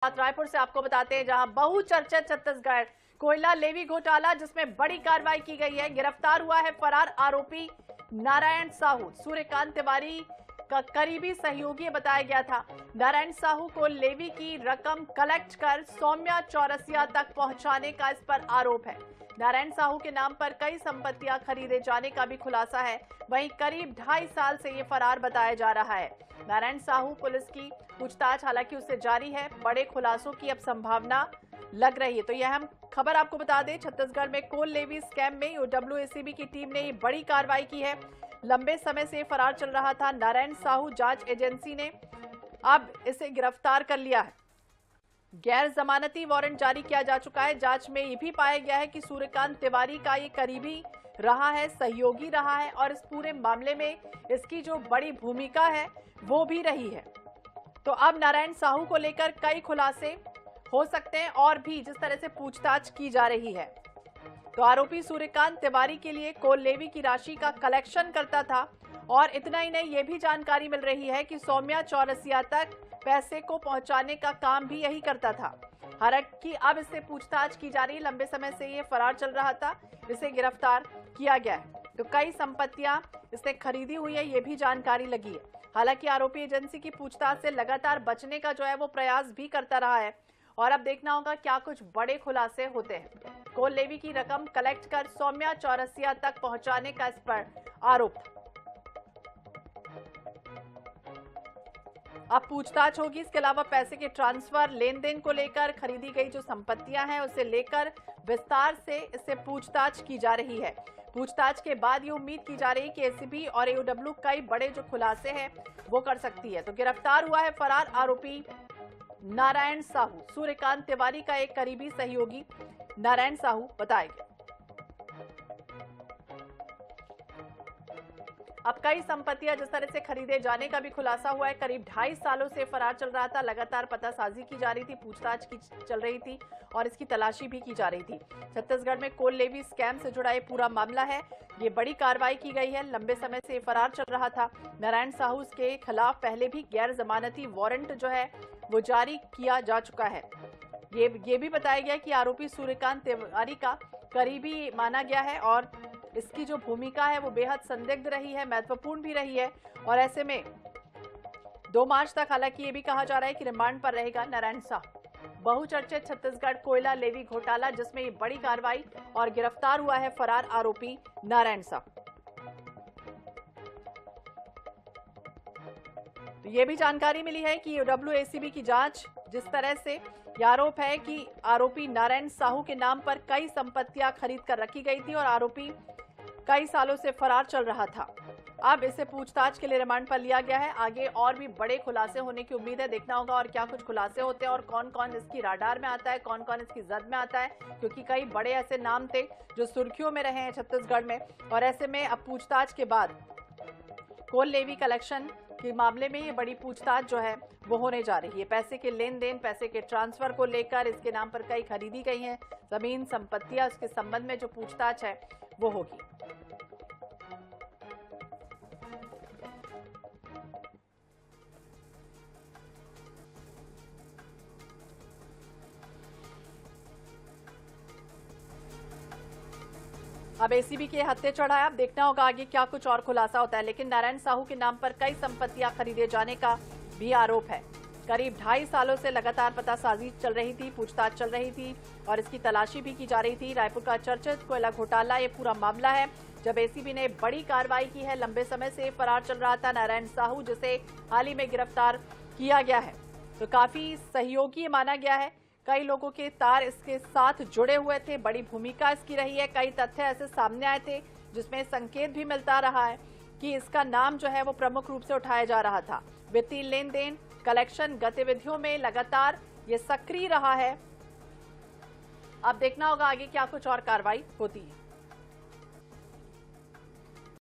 रायपुर से आपको बताते हैं, जहां बहुचर्चित छत्तीसगढ़ कोयला लेवी घोटाला जिसमें बड़ी कार्रवाई की गई है। गिरफ्तार हुआ है फरार आरोपी नारायण साहू। सूर्यकांत तिवारी का करीबी सहयोगी बताया गया था। नारायण साहू को लेवी की रकम कलेक्ट कर सौम्या चौरसिया तक पहुंचाने का इस पर आरोप है। नारायण साहू के नाम पर कई संपत्तियां खरीदे जाने का भी खुलासा है। वहीं करीब 2.5 साल से ये फरार बताया जा रहा है। नारायण साहू पुलिस की पूछताछ हालांकि उससे जारी है। बड़े खुलासों की अब संभावना लग रही है। तो यह हम खबर आपको बता दें, छत्तीसगढ़ में कोल लेवी स्कैम में OWACB की टीम ने ये बड़ी कार्रवाई की है। लंबे समय से फरार चल रहा था नारायण साहू। जांच एजेंसी ने अब इसे गिरफ्तार कर लिया है। गैर जमानती वारंट जारी किया जा चुका है। जांच में ये भी पाया गया है कि सूर्यकांत तिवारी का ये करीबी रहा है, सहयोगी रहा है और इस पूरे मामले में इसकी जो बड़ी भूमिका है वो भी रही है। तो अब नारायण साहू को लेकर कई खुलासे हो सकते हैं और भी जिस तरह से पूछताछ की जा रही है। तो आरोपी सूर्यकांत तिवारी के लिए कोल लेवी की राशि का कलेक्शन करता था और इतना ही नहीं, ये भी जानकारी मिल रही है कि सौम्या चौरसिया तक पैसे को पहुंचाने का काम भी यही करता था। हालांकि अब इससे पूछताछ की जा रही है। लंबे समय से ये फरार चल रहा था, इसे गिरफ्तार किया गया है। तो कई संपत्तियां इसने खरीदी हुई है, ये भी जानकारी लगी है। हालांकि आरोपी एजेंसी की पूछताछ से लगातार बचने का जो है वो प्रयास भी करता रहा है और अब देखना होगा क्या कुछ बड़े खुलासे होते हैं। कोल लेवी की रकम कलेक्ट कर सौम्या चौरसिया तक पहुंचाने का इस पर आरोप। अब पूछताछ होगी। इसके अलावा पैसे के ट्रांसफर, लेन देन को लेकर, खरीदी गई जो संपत्तियां हैं उसे लेकर विस्तार से इससे पूछताछ की जा रही है। पूछताछ के बाद ये उम्मीद की जा रही है कि ACB और AOW कई बड़े जो खुलासे हैं वो कर सकती है। तो गिरफ्तार हुआ है फरार आरोपी नारायण साहू। सूर्यकांत तिवारी का एक करीबी सहयोगी नारायण साहू बताएगा। अब कई संपत्तियां जिस तरह से खरीदे जाने का भी खुलासा हुआ है। करीब 2.5 सालों से फरार चल रहा था। लगातार पतासाजी की जा रही थी, पूछताछ की चल रही थी और इसकी तलाशी भी की जा रही थी। छत्तीसगढ़ में कोल लेवी स्कैम से जुड़ा ये पूरा मामला है। ये बड़ी कार्रवाई की गई है। लंबे समय से फरार चल रहा था। नारायण साहू के खिलाफ पहले भी गैर जमानती वारंट जो है वो जारी किया जा चुका है। ये भी बताया गया कि आरोपी सूर्यकांत तिवारी का करीबी माना गया है और इसकी जो भूमिका है वो बेहद संदिग्ध रही है, महत्वपूर्ण भी रही है। और ऐसे में 2 मार्च तक हालांकि ये भी कहा जा रहा है कि रिमांड पर रहेगा नारायण साहू। बहुचर्चित छत्तीसगढ़ कोयला लेवी घोटाला जिसमें ये बड़ी कार्रवाई और गिरफ्तार हुआ है फरार आरोपी नारायण साहू। तो ये भी जानकारी मिली है कि OWACB की जांच जिस तरह से यह आरोप है कि आरोपी नारायण साहू के नाम पर कई संपत्तियां खरीद कर रखी गई थी और आरोपी कई सालों से फरार चल रहा था। अब इसे पूछताछ के लिए रिमांड पर लिया गया है। आगे और भी बड़े खुलासे होने की उम्मीद है। देखना होगा और क्या कुछ खुलासे होते हैं और कौन कौन इसकी राडार में आता है, कौन कौन इसकी जद में आता है, क्योंकि कई बड़े ऐसे नाम थे जो सुर्खियों में रहे हैं छत्तीसगढ़ में। और ऐसे में अब पूछताछ के बाद कोल लेवी कलेक्शन के मामले में ये बड़ी पूछताछ जो है वो होने जा रही है। पैसे के लेन देन, पैसे के ट्रांसफर को लेकर इसके नाम पर कई खरीदी गई हैं जमीन, संपत्तियां, उसके संबंध में जो पूछताछ है वो होगी। अब ACB के हत्थे चढ़ाया। अब देखना होगा आगे क्या कुछ और खुलासा होता है। लेकिन नारायण साहू के नाम पर कई संपत्तियां खरीदे जाने का भी आरोप है। करीब 2.5 सालों से लगातार पतासाजी चल रही थी, पूछताछ चल रही थी और इसकी तलाशी भी की जा रही थी। रायपुर का चर्चित कोयला घोटाला ये पूरा मामला है जब ACB ने बड़ी कार्रवाई की है। लंबे समय से फरार चल रहा था नारायण साहू, जिसे हाल ही में गिरफ्तार किया गया है। तो काफी सहयोगी माना गया है। कई लोगों के तार इसके साथ जुड़े हुए थे, बड़ी भूमिका इसकी रही है। कई तथ्य ऐसे सामने आए थे जिसमें संकेत भी मिलता रहा है कि इसका नाम जो है वो प्रमुख रूप से उठाया जा रहा था। वित्तीय लेन देन, कलेक्शन गतिविधियों में लगातार ये सक्रिय रहा है। अब देखना होगा आगे क्या कुछ और कार्रवाई होती है।